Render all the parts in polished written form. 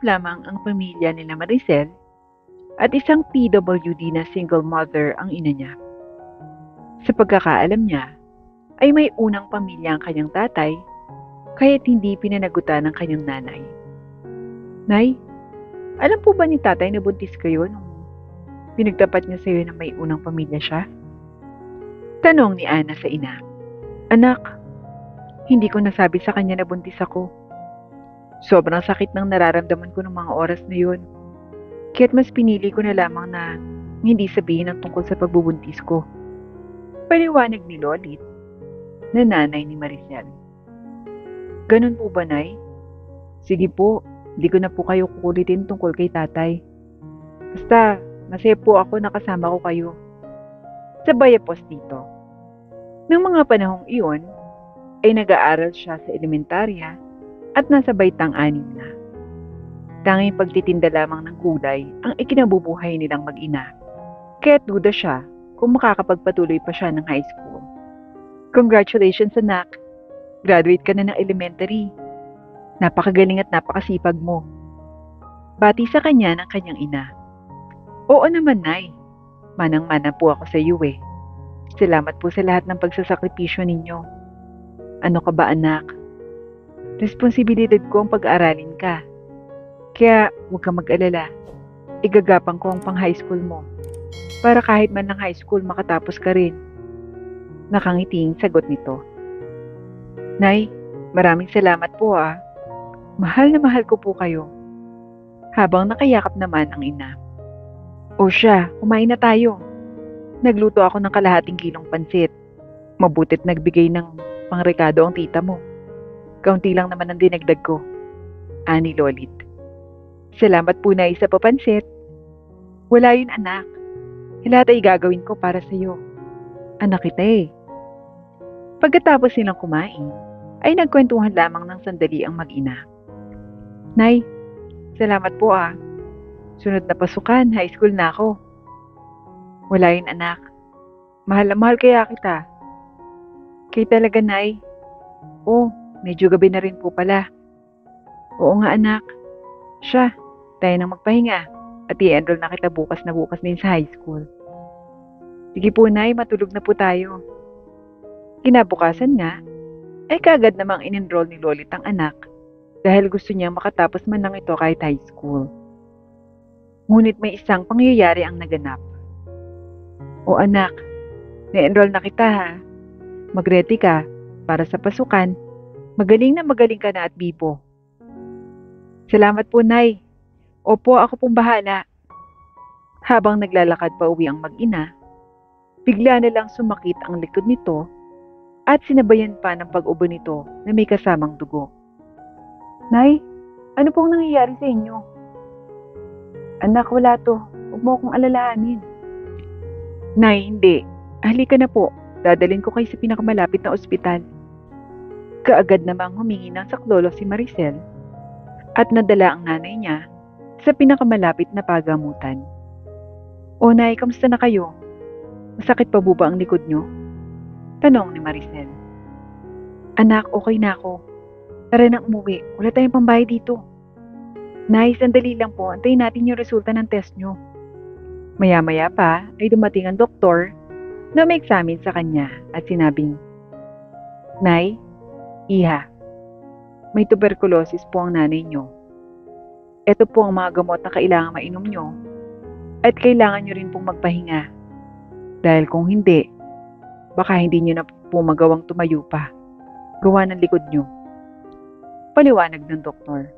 lamang ang pamilya nila Maricel at isang PWD na single mother ang ina niya. Sa pagkakaalam niya, ay may unang pamilya ang kanyang tatay kaya't hindi pinanagutan ng kanyang nanay. Nay, alam po ba ni tatay na buntis kayo nung pinagtapat niya sa iyo na may unang pamilya siya? Tanong ni Ana sa ina. Anak, hindi ko nasabi sa kanya na buntis ako. Sobrang sakit ng nararamdaman ko ng mga oras na yun. Kaya't mas pinili ko na lamang na hindi sabihin ang tungkol sa pagbubuntis ko. Paliwanag ni Lolit na nanay ni Maricel. Ganun po ba, Nay? Sige po, hindi ko na po kayo kukulitin tungkol kay tatay. Basta, masaya po ako na kasama ko kayo. Sabay apos dito. Nang mga panahong iyon, ay nag-aaral siya sa elementarya at nasa baitang 6 na. Tanging pagtitinda lamang ng gulay ang ikinabubuhay nilang mag-ina. Kaya't duda siya kung makakapagpatuloy pa siya ng high school. Congratulations, anak! Graduate ka na ng elementary. Napakagaling at napakasipag mo. Bati sa kanya ng kanyang ina. Oo naman, Nay. Manang-mana po ako sa iyo eh. Salamat po sa lahat ng pagsasakripisyo ninyo. Ano ka ba, anak? Responsibilidad ko ang pag-aralin ka. Kaya huwag kang mag-alala. Igagapang ko ang pang-high school mo. Para kahit man ng high school makatapos ka rin. Nakangiting sagot nito. Nay, maraming salamat po ah. Mahal na mahal ko po kayo. Habang nakayakap naman ang ina. O siya, kumain na tayo. Nagluto ako ng kalahating kilong pansit. Mabutit nagbigay ng pangrekado ang tita mo. Kaunti lang naman ang dinagdag ko. Ani Lolit. Salamat po na isa papansit. Wala yun anak. Lahat ay gagawin ko para sa iyo. Anak kita eh. Pagkatapos nilang kumain, ay nagkwentuhan lamang ng sandali ang mag-ina. Nay, salamat po ah. Sunod na pasukan, high school na ako. Wala yun anak. Mahal na mahal kaya kita. Kay talaga, Nay. Oh, medyo gabi na rin po pala. Oo nga anak. Siya, tayo nang magpahinga at i-enroll na kita bukas din sa high school. Sige po, Nay, matulog na po tayo. Kinabukasan nga, ay kagad namang in-enroll ni Lolit ang anak dahil gusto niyang makatapos man lang ito kahit high school. Ngunit may isang pangyayari ang naganap. O anak, na-enroll na kita ha. Mag-ready ka para sa pasukan. Magaling ka na at bibo. Salamat po, Nay. Opo, ako pong bahala. Habang naglalakad pa uwi ang mag-ina, bigla na lang sumakit ang likod nito at sinabayan pa ng pag-ubo nito na may kasamang dugo. Nay, ano pong nangyayari sa inyo? Anak, wala to. Huwag mo akong alalahanin. Nay, hindi. Halika na po. Dadalhin ko kayo sa pinakamalapit na ospital. Kaagad namang humingi ng saklolo si Maricel at nadala ang nanay niya sa pinakamalapit na pagamutan. O Nay, kamusta na kayo? Masakit pa ba ang likod niyo? Tanong ni Maricel. Anak, okay na ako. Tara na umuwi. Wala tayong pambayad dito. Nay, sandali lang po. Antayin natin yung resulta ng test niyo. Maya-maya pa ay dumating ang doktor na may examine sa kanya at sinabing, Nay, Iha, may tuberculosis po ang nanay niyo. Ito po ang mga gamot na kailangan mainom niyo at kailangan niyo rin pong magpahinga. Dahil kung hindi, baka hindi niyo na po magawang tumayo pa. Gawa ng likod niyo. Paliwanag ng doktor.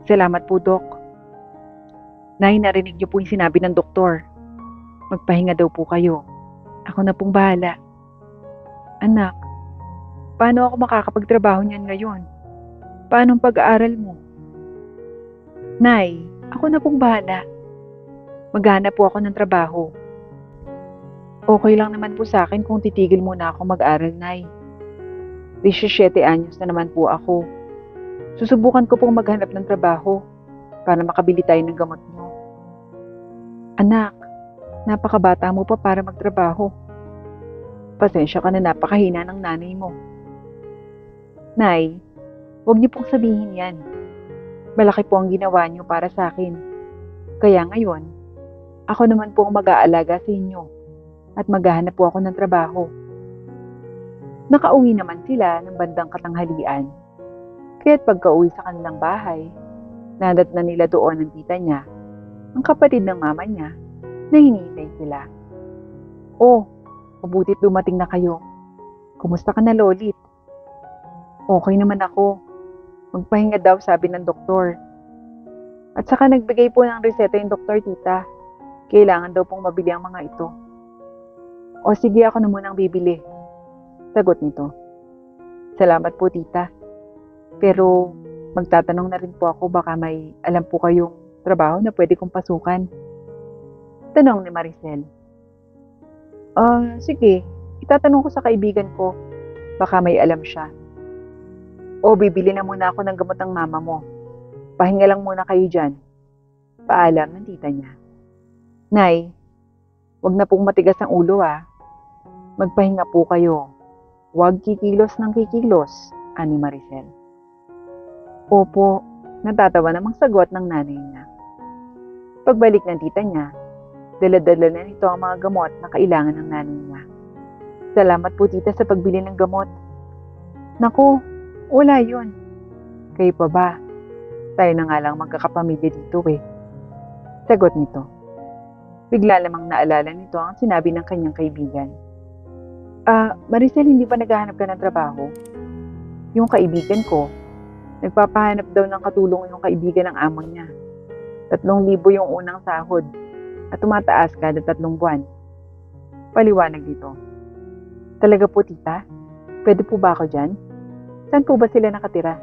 Salamat po, Dok. Nay, narinig niyo po yung sinabi ng doktor. Magpahinga daw po kayo. Ako na pong bahala. Anak, paano ako makakapagtrabaho niyan ngayon? Paano ang pag-aaral mo? Nay, ako na pong bahala. Maghanap po ako ng trabaho. Okay lang naman po sa akin kung titigil muna ako mag-aral, Nay. 17 anyos na naman po ako. Susubukan ko pong maghanap ng trabaho para makabili tayo ng gamot niyo. Anak, napakabata mo pa para magtrabaho. Pasensya ka na napakahina ng nanay mo. Nay, huwag niyo pong sabihin yan. Malaki po ang ginawa niyo para sa akin. Kaya ngayon, ako naman po ang mag-aalaga sa inyo at maghahanap po ako ng trabaho. Nakauwi naman sila ng bandang katanghalian. Kaya't pagka-uwi sa kanilang bahay, nadat na nila doon ang tita niya, ang kapatid ng mama niya, na hinihintay sila. Oh, mabutit dumating na kayo. Kumusta ka na, Lolit? Okay naman ako. Magpahinga daw, sabi ng doktor. At saka nagbigay po ng reseta yung doktor, tita. Kailangan daw pong mabili ang mga ito. O sige, ako na munang bibili. Sagot nito. Salamat po, tita. Pero magtatanong na rin po ako, baka may alam po kayong trabaho na pwede kong pasukan. Tanong ni Maricel. Sige. Itatanong ko sa kaibigan ko. Baka may alam siya. O bibili na muna ako ng gamot ng mama mo. Pahinga lang muna kayo dyan. Paalam ng tita niya. Nay, wag na pong matigas ang ulo Magpahinga po kayo. Huwag kikilos ng kikilos, ani Maricel. Opo, natatawa namang sagot ng nanay niya. Pagbalik ng tita niya, dala-dala na nito ang mga gamot na kailangan ng nanay niya. Salamat po tita sa pagbili ng gamot. Naku, wala yun. Kayo pa ba? Tayo na nga lang magkakapamilya dito Sagot nito. Bigla namang naalala nito ang sinabi ng kanyang kaibigan. Maricel, hindi ba naghahanap ka ng trabaho? Yung kaibigan ko, nagpapahanap daw ng katulong yung kaibigan ng amo niya. 3,000 yung unang sahod at tumataas kada 3 buwan. Paliwanag dito. Talaga po, tita? Pwede po ba ako dyan? Saan po ba sila nakatira?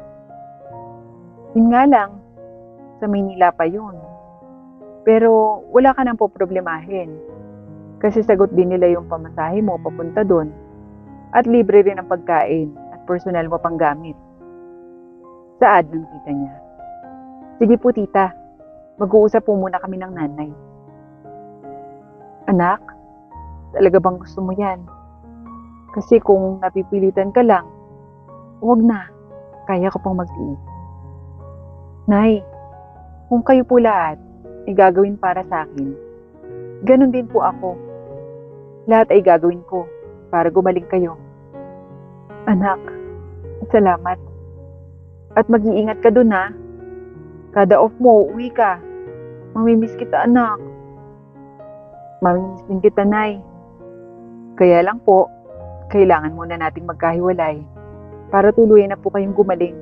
Yun nga lang, sa Maynila pa yun. Pero wala ka nang po problemahin. Kasi sagot din nila yung pamasahe mo papunta doon at libre rin ang pagkain at personal mo pang gamit. Saad ng tita niya. Sige po tita, mag-uusap po muna kami ng nanay. Anak, talaga bang gusto mo yan? Kasi kung napipilitan ka lang, huwag na, kaya ko pang magtiis. Nay, kung kayo po lahat ay gagawin para sa akin, ganun din po ako. Lahat ay gagawin ko para gumaling kayo. Anak, salamat. At mag-iingat ka dun Kada off mo, uwi ka. Mamimiss kita, anak. Mamimiss din kita, Nay. Kaya lang po, kailangan muna nating magkahiwalay para tuluyan na po kayong gumaling.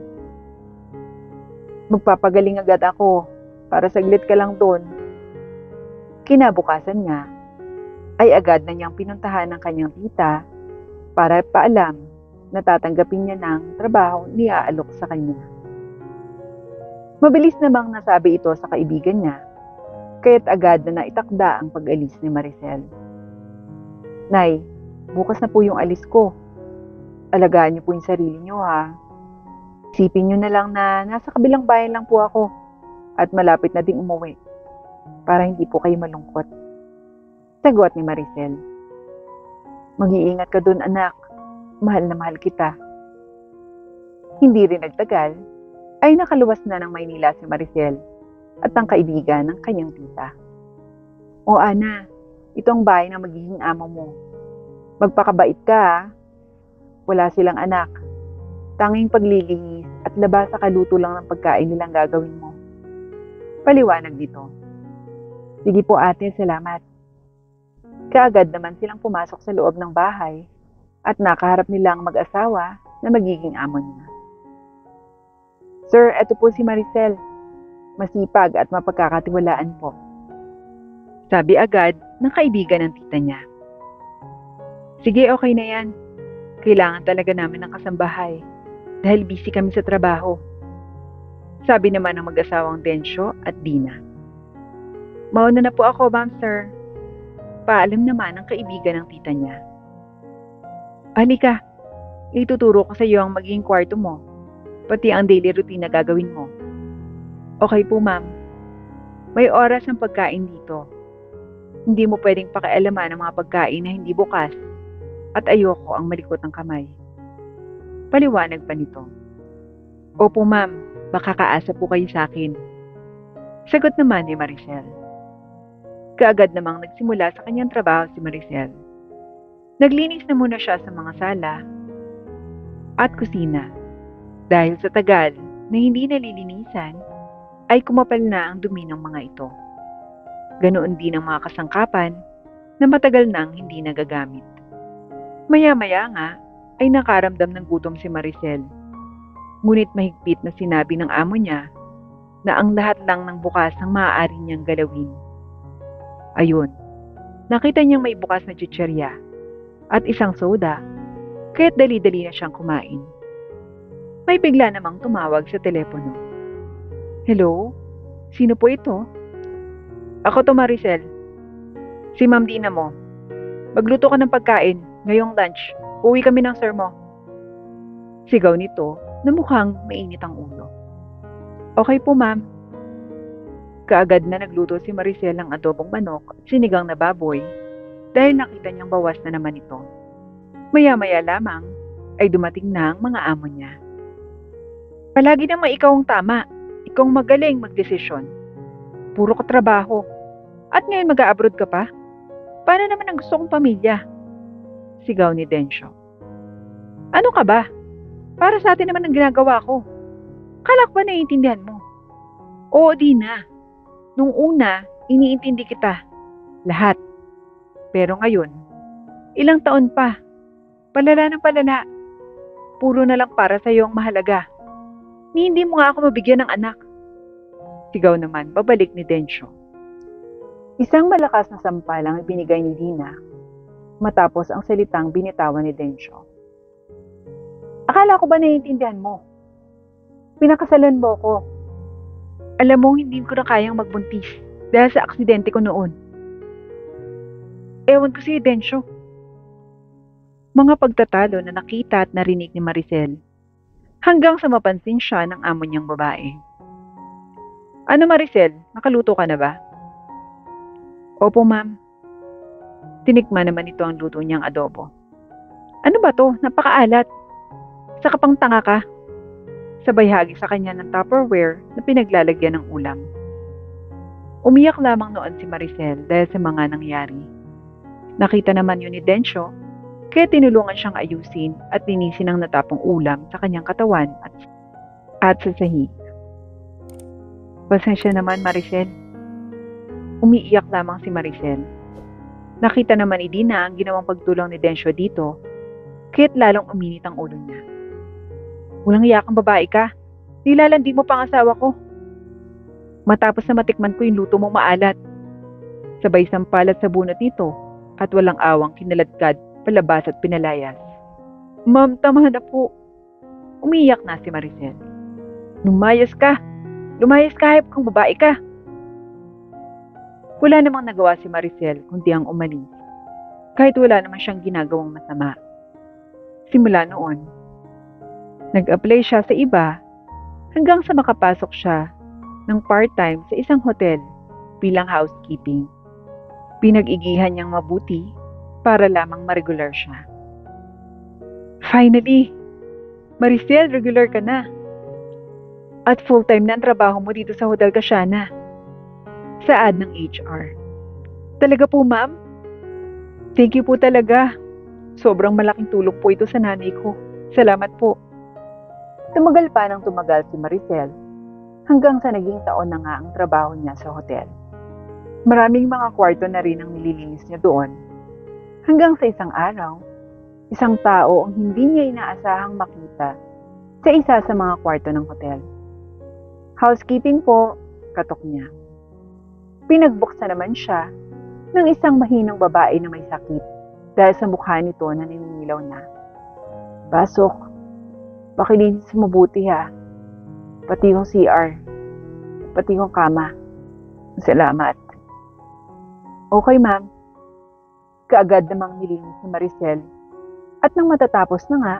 Magpapagaling agad ako para saglit ka lang doon. Kinabukasan nga, ay agad na niyang pinuntahan ng kanyang tita para paalam na tatanggapin niya ng trabaho ni aalok sa kanya. Mabilis namang nasabi ito sa kaibigan niya, kaya't agad na naitakda ang pag-alis ni Maricel. Nay, bukas na po yung alis ko. Alagaan niyo po yung sarili niyo Isipin niyo na lang na nasa kabilang bayan lang po ako at malapit na ding umuwi para hindi po kayo malungkot. Sagot ni Maricel. Mag-iingat ka dun, anak. Mahal na mahal kita. Hindi rin nagtagal, ay nakaluwas na ng Maynila si Maricel at ang kaibigan ng kanyang tita. O Ana, ito ang bahay na magiging amo mo. Magpakabait ka Wala silang anak. Tanging paglilihis at labas sa kaluto lang ng pagkain nilang gagawin mo. Paliwanag dito. Sige po ate, salamat. Kaagad naman silang pumasok sa loob ng bahay at nakaharap nila ang mag-asawa na magiging amo niya. Sir, eto po si Maricel. Masipag at mapagkakatiwalaan po. Sabi agad ng kaibigan ng tita niya. Sige, okay na yan. Kailangan talaga namin ng kasambahay dahil busy kami sa trabaho. Sabi naman ng mag-asawang Densyo at Dina. Mauna na po ako, ma'am, sir. Paalam naman ang kaibigan ng tita niya. Halika, ituturo ko sa iyo ang magiging kwarto mo, pati ang daily routine na gagawin mo. Okay po, ma'am. May oras ang pagkain dito. Hindi mo pwedeng pakialaman ang mga pagkain na hindi bukas at ayoko ang malikot ng kamay. Paliwanag pa nito. Opo, ma'am. makakaasa po kayo sa akin. Sagot naman ni Maricel. Kaagad namang nagsimula sa kanyang trabaho si Maricel. Naglinis na muna siya sa mga sala at kusina. Dahil sa tagal na hindi nalilinisan, ay kumapal na ang dumi ng mga ito. Ganoon din ang mga kasangkapan na matagal nang hindi nagagamit. Maya-maya nga ay nakaramdam ng gutom si Maricel. Ngunit mahigpit na sinabi ng amo niya na ang lahat lang ng bukas ang maaari niyang galawin. Ayun, nakita niyang may bukas na chicherya at isang soda, kaya't dali-dali na siyang kumain. May bigla namang tumawag sa telepono. Hello? Sino po ito? Ako to, Maricel. Si Ma'am Dina mo. Magluto ka ng pagkain, ngayong lunch. Uwi kami ng sir mo. Sigaw nito na mukhang mainit ang ulo. Okay po, ma'am. Kaagad na nagluto si Maricel ng adobong manok at sinigang na baboy dahil nakita niyang bawas na naman ito. Maya-maya lamang ay dumating na ang mga amo niya. Palagi naman ikaw ang tama. Ikaw ang magaling magdesisyon. Puro ka trabaho. At ngayon mag-a-abroad ka pa? Paano naman ang gusto kong pamilya? Sigaw ni Densyo. Ano ka ba? Para sa atin naman ang ginagawa ko. Kala ko ba naiintindihan mo? Oo, Dina. Nung una, iniintindi kita. Lahat. Pero ngayon, ilang taon pa. Palala ng palala. Puro na lang para sa iyo ang mahalaga. Ni hindi mo nga ako mabigyan ng anak. Sigaw naman, babalik ni Densyo. Isang malakas na sampalang ibinigay ni Dina matapos ang salitang binitawan ni Densyo. Akala ko ba naiintindihan mo? Pinakasalan mo ko. Alam mo, hindi ko na kayang magbuntis dahil sa aksidente ko noon. Ewan ko si Densyo. Mga pagtatalo na nakita at narinig ni Maricel hanggang sa mapansin siya ng amo niyang babae. Ano Maricel, nakaluto ka na ba? Opo ma'am. Tinikman naman ito ang luto niyang adobo. Ano ba to? Napakaalat. Saka pang tanga ka. Sabay hagi sa kanya ng Tupperware na pinaglalagyan ng ulam. Umiyak lamang noon si Maricel dahil sa mga nangyari. Nakita naman yun ni Densyo, kaya tinulungan siyang ayusin at linisin ang natapong ulam sa kanyang katawan at sa sahig. Pasensya naman Maricel. Umiiyak lamang si Maricel. Nakita naman ni Dina ang ginawang pagtulong ni Densyo dito, kaya't lalong uminit ang ulo niya. Walang iyakang babae ka. Nilalandi mo pang asawa ko. Matapos na matikman ko yung luto mong maalat. Sabay sampalat sa bunot nito at walang awang kinaladkad, palabas at pinalayas. Ma'am, tama na po. Umiyak na si Maricel. Lumayas ka. Lumayas kahit kung babae ka. Wala namang nagawa si Maricel kundi ang umalis. Kahit wala naman siyang ginagawang masama. Simula noon, nag-apply siya sa iba hanggang sa makapasok siya ng part-time sa isang hotel bilang housekeeping. Pinag-igihan niyang mabuti para lamang ma-regular siya. Finally, Maricel, regular ka na. At full-time na ang trabaho mo dito sa Hotel Kasiana. Saad ng HR. Talaga po, ma'am? Thank you po talaga. Sobrang malaking tulong po ito sa nanay ko. Salamat po. Tumagal pa ng tumagal si Maricel hanggang sa naging taon na nga ang trabaho niya sa hotel. Maraming mga kwarto na rin ang nililinis niya doon. Hanggang sa isang araw, isang tao ang hindi niya inaasahang makita sa isa sa mga kwarto ng hotel. Housekeeping po, katok niya. Pinagbuksan naman siya ng isang mahinang babae na may sakit dahil sa mukha nito na naninilaw na. Pasok, pakilinis mabuti ha. Pati yung CR, pati yung kama. Salamat. Okay ma'am. Kaagad namang nilinis ni Maricel at nang matatapos na nga,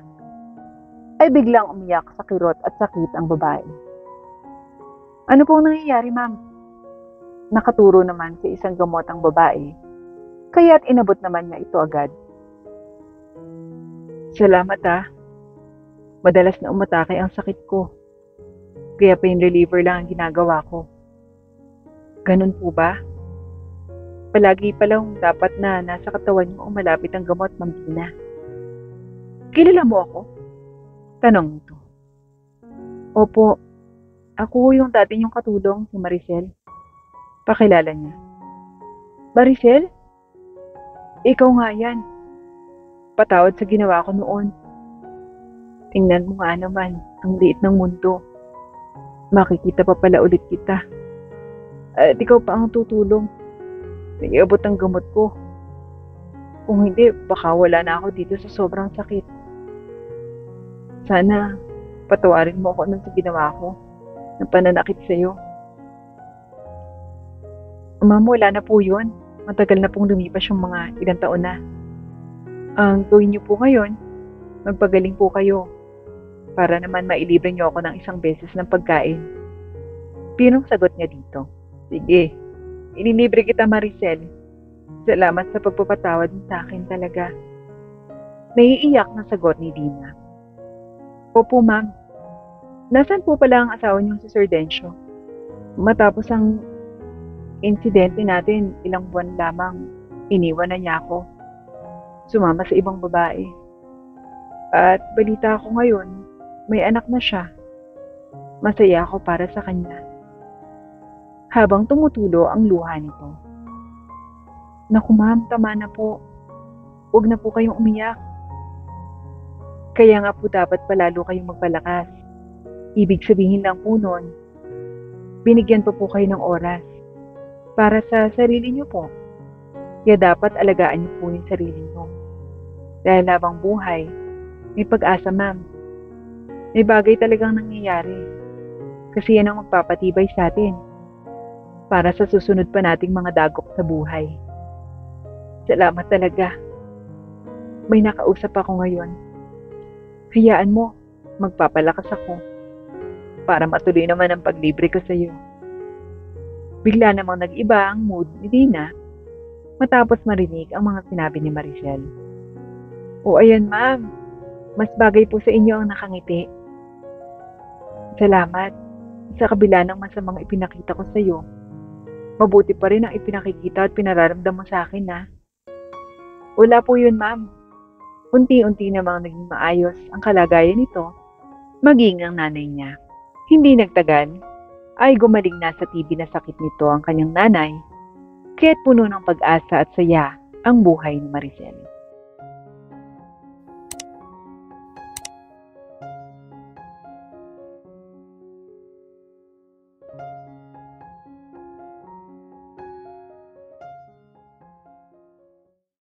ay biglang umiyak sa kirot at sakit ang babae. Ano pong nangyayari ma'am? Nakaturo naman sa isang gamot ang babae, kaya't inabot naman niya ito agad. Salamat ah. Madalas na umatake ang sakit ko. Kaya pain reliever lang ang ginagawa ko. Ganun po ba? Palagi palang dapat na nasa katawan niyo o malapit ang gamot, Ma'am Dina. Kilala mo ako? Tanong nito. Opo, ako yung dati niyong katulong, si Maricel. Pakilala niya. Maricel? Ikaw nga yan. Patawad sa ginawa ko noon. Tingnan mo nga naman, ang liit ng mundo. Makikita pa pala ulit kita. At ikaw pa ang tutulong. Naiabot ang gamot ko. Kung hindi, baka wala na ako dito sa sobrang sakit. Sana, patawarin mo ako nung sa ginawa ko ng pananakit sa'yo. Ma'am, wala na po yun. Matagal na pong lumipas yung mga ilang taon na. Ang gawin niyo po ngayon, magpagaling po kayo para naman mailibre niyo ako ng isang beses ng pagkain. Pinong sagot niya dito. Sige, ililibre kita, Maricel. Salamat sa pagpapatawad mo sa akin talaga. Naiiyak na sagot ni Dina. Opo, ma'am. Nasaan po pala ang asawa niyong si Sir Dencio? Matapos ang insidente natin, ilang buwan lamang, iniwan na niya ako. Sumama sa ibang babae. At balita ko ngayon, may anak na siya. Masaya ako para sa kanya. Habang tumutulo ang luha nito. Naku ma'am, tama na po. Huwag na po kayong umiyak. Kaya nga po dapat palalo kayong magpalakas. Ibig sabihin lang po nun, binigyan pa po kayo ng oras para sa sarili niyo po. Kaya dapat alagaan niyo po yung sarili niyo. Dahil habang buhay, may pag-asa ma'am. May bagay talagang nangyayari. Kasi yan ang magpapatibay sa atin para sa susunod pa nating mga dagok sa buhay. Salamat talaga. May nakausap ako ngayon. Hayaan mo, magpapalakas ako para matuloy naman ang paglibre ko sa iyo. Bigla namang nag-iba ang mood ni Dina matapos marinig ang mga sinabi ni Maricel. O ayan ma'am, mas bagay po sa inyo ang nakangiti. Salamat. Sa kabila ng masamang ipinakita ko sa iyo, mabuti pa rin ang ipinakikita at pinararamdam mo sa akin na. Wala po yun ma'am. Unti-unti namang naging maayos ang kalagayan nito, maging ang nanay niya. Hindi nagtagal, ay gumaling na sa TB na sakit nito ang kanyang nanay, kaya't puno ng pag-asa at saya ang buhay ni Maricel.